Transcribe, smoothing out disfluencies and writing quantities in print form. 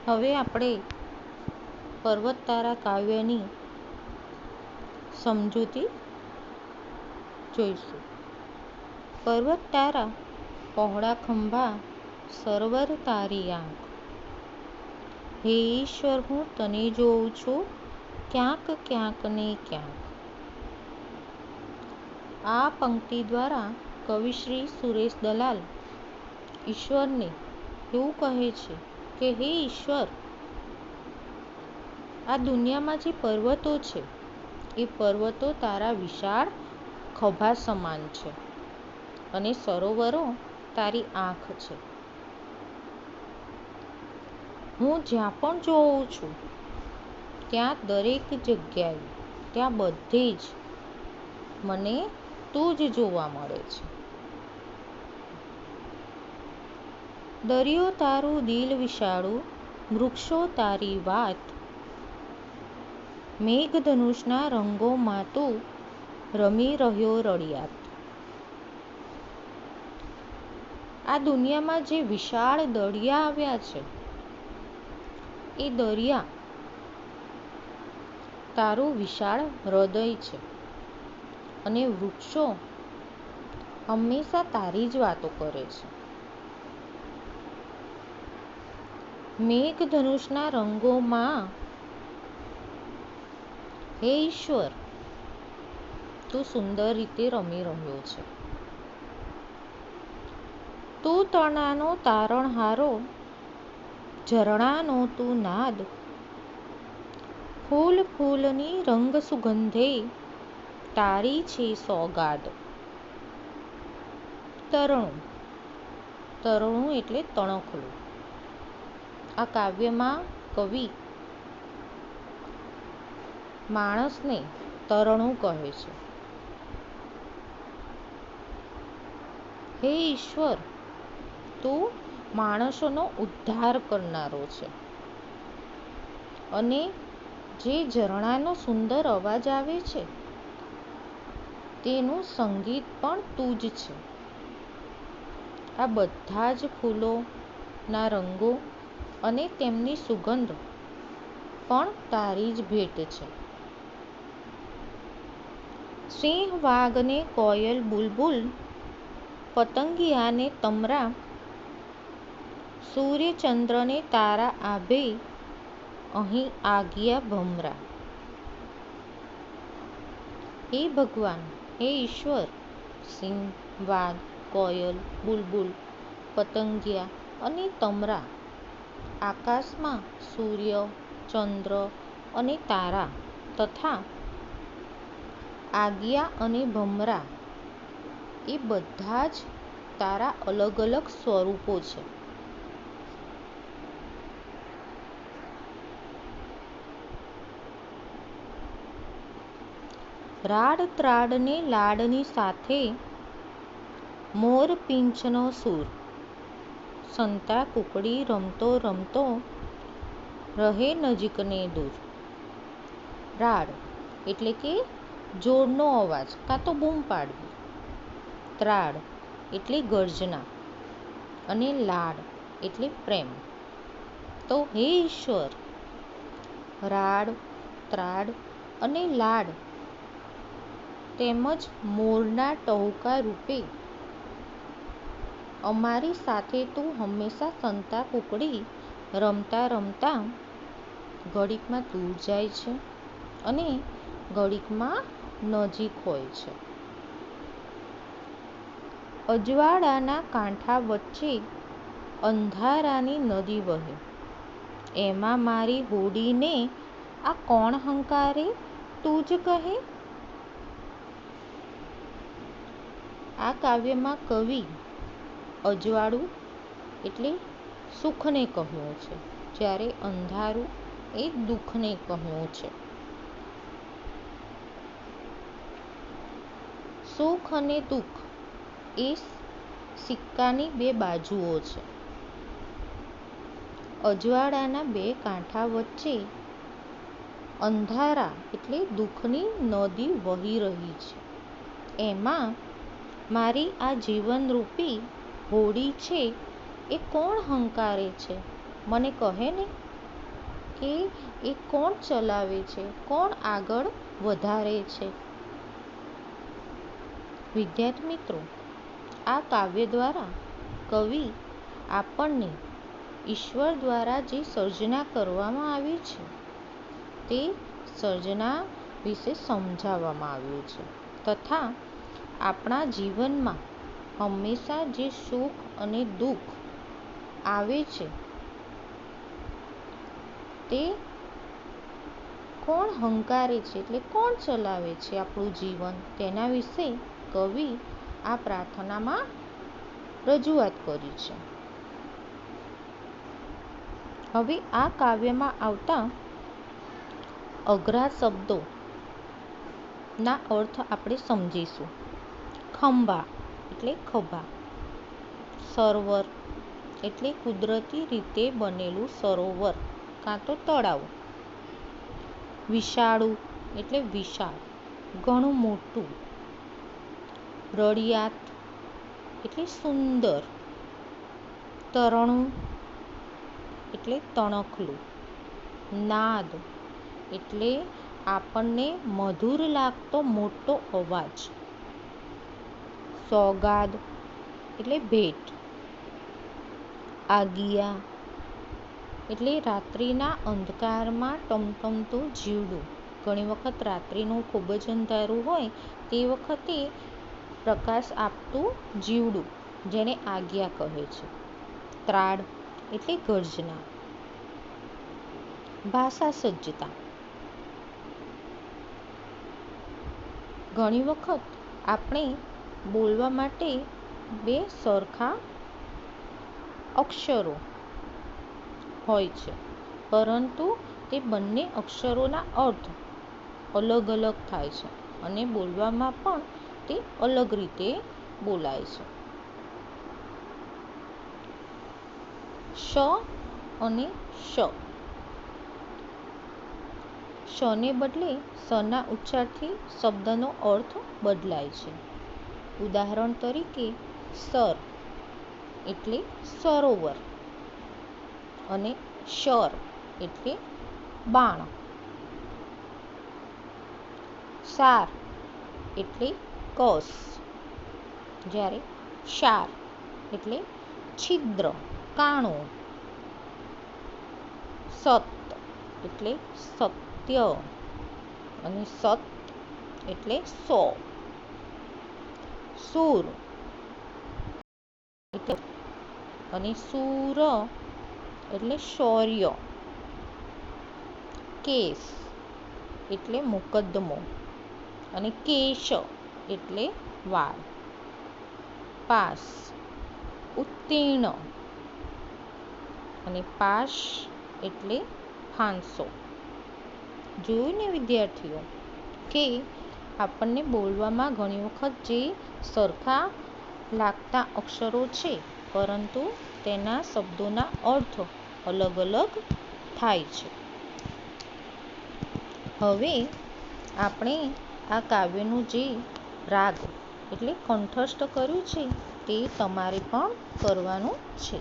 હવે આપણે પર્વત તારા કાવ્યની સમજૂતી જોઈશું. પર્વત તારા પહોળા ખંભા સરોવર તારી આંખ. હે ઈશ્વર, હું તને જોઉં છું ક્યાંક ક્યાંક ને ક્યાંક. આ પંક્તિ દ્વારા કવિ શ્રી સુરેશ દલાલ ઈશ્વરને એવું કહે છે કે હે ઈશ્વર, આ દુનિયામાં જે પર્વતો છે એ પર્વતો તારા વિશાળ ખભા સમાન છે અને સરોવરો તારી આંખ છે. હું જ્યાં પણ જોઉં છું ત્યાં દરેક જગ્યાએ, ત્યાં બધે જ મને તું જ જોવા મળે છે. દરિયો તારું દિલ વિશાળું, વૃક્ષો તારી વાત, મેઘધનુષના રંગોમાં તું રમી રહ્યો રળિયાત. આ દુનિયામાં જે વિશાળ દરિયા આવ્યા છે એ દરિયા તારું વિશાળ હૃદય છે અને વૃક્ષો હંમેશા તારી જ વાતો કરે છે. મેઘધનુષના રંગોમાં હે ઈશ્વર, તું સુંદર રીતે રમી રહ્યો છે. તું તણાનો તારણહારો, ઝરણાનો તું નાદ, ફૂલ ફૂલની રંગ સુગંધે તારી છે સોગાદ. તરણું, તરણું એટલે તણખલું. આ કાવ્યમાં કવિ માણસને તરણું કહે છે. હે ઈશ્વર, તું માણસોનો ઉદ્ધાર કરનારો છે અને જે ઝરણાનો સુંદર અવાજ આવે છે તેનું સંગીત પણ તું જ છે. આ બધા જ ફૂલોના રંગો અને તેમની સુગંધ પણ તારી જ ભેટ છે. સિંહ વાઘ ને કોયલ બુલબુલ, પતંગિયા ને તમરા, સૂર્ય ચંદ્ર ને તારા આભે અહીં આગિયા ભમરા. હે ભગવાન, હે ઈશ્વર, સિંહ, વાઘ, કોયલ, બુલબુલ, પતંગિયા અને તમરા, આકાશમાં સૂર્ય, ચંદ્ર અને તારા તથા આગિયા અને ભમરા એ બધા જ તારા અલગ અલગ સ્વરૂપો છે. રાડ ત્રાડ ને લાડની સાથે મોર પીંછનો સૂર, સંતા કુકડી રમતો રમતો રહે નજીક ને દૂર. રાડ એટલે કે જોરનો અવાજ કાં તો બૂમ પાડવી. ત્રાડ એટલે ગર્જના અને લાડ એટલે પ્રેમ. તો હે ઈશ્વર, રાડ, ત્રાડ અને લાડ તેમજ મોરના ટહુકા રૂપે અમારી સાથે તું હંમેશા સંતા કુકડી રમતા રમતા ઘડીકમાં દૂર જાય છે અને ઘડીકમાં નજીક હોય છે. અજવાળાના કાંઠા વચ્ચે અંધારાની નદી વહે, એમાં મારી હોડીને આ કોણ હંકારે તું જ કહે. આ કાવ્યમાં કવિ અજવાળું એટલે સુખને કહ્યું છે, જ્યારે અંધારું એ દુઃખને કહ્યું છે. સુખ અને દુઃખ એ સિક્કાની બે બાજુઓ છે. અજવાળાના બે કાંઠા વચ્ચે અંધારા એટલે દુઃખની નદી વહી રહી છે. એમાં મારી આ જીવનરૂપી હોડી છે એ કોણ હંકારે છે મને કહે ને. કે એ કોણ ચલાવે છે, કોણ આગળ વધારે છે. વિદ્યાર્થી મિત્રો, આ કાવ્ય દ્વારા કવિ આપણને ઈશ્વર દ્વારા જે સર્જના કરવામાં આવી છે તે સર્જના વિશે સમજાવવામાં આવ્યું છે તથા આપણા જીવનમાં હંમેશા જે સુખ અને દુઃખ આવે છે તે કોણ હંકારે છે, એટલે કોણ ચલાવે છે આપણું જીવન, તેના વિશે કવિ આ પ્રાર્થનામાં રજૂઆત કરી છે. હવે આ કાવ્યમાં આવતા અઘરા શબ્દોના અર્થ આપણે સમજીશું. ખંભા એટલે ખભા, સરોવર એટલે કુદરતી રીતે બનેલું સરોવર કાં તો તળાવ, વિશાળું એટલે વિશાળ, ઘણું મોટું, રળિયાત એટલે સુંદર, તરણું એટલે તણખલું, નાદ એટલે આપણને મધુર લાગતો મોટો અવાજ, સોગાદ એટલે ભેટ, આગિયા એટલે રાત્રિના અંધકારમાં ટમટમતું જીવડું. ઘણી વખત રાત્રિનું ખૂબ જ અંધારું હોય તે વખતે પ્રકાશ આપતું જીવડું જેને આજ્ઞા કહે છે. ત્રાડ એટલે ગર્જના, ભાષા સજ્જતા. ઘણી વખત આપણે બોલવા માટે બે સરખા અક્ષરો હોય છે, પરંતુ તે બંને અક્ષરોના અર્થ અલગ અલગ થાય છે અને બોલવામાં પણ તે અલગ રીતે બોલાય છે. શ અને શ. શને બદલે સના ઉચ્ચારથી શબ્દનો અર્થ બદલાય છે. ઉદાહરણ તરીકે સર એટલે સરોવર અને શર એટલે બાણ. સાર એટલે કસ, જ્યારે શાર એટલે છિદ્ર, કાણું. સત એટલે સત્ય અને સત એટલે 100. સૂર એટલે અને સૂર એટલે શૌર્ય. કેસ એટલે મુકદ્દમો અને કેશ એટલે વાળ. પાસ ઉત્તીર્ણ અને પાશ એટલે ફાંસો. જોયું ને વિદ્યાર્થીઓ કે આપણને બોલવામાં ઘણી વખત જે સરખા લાગતા અક્ષરો છે પરંતુ તેના શબ્દોના અર્થ અલગ અલગ થાય છે. હવે આપણે આ કાવ્યનું જે રાગ એટલે કંઠસ્થ કર્યું છે તે તમારે પણ કરવાનું છે.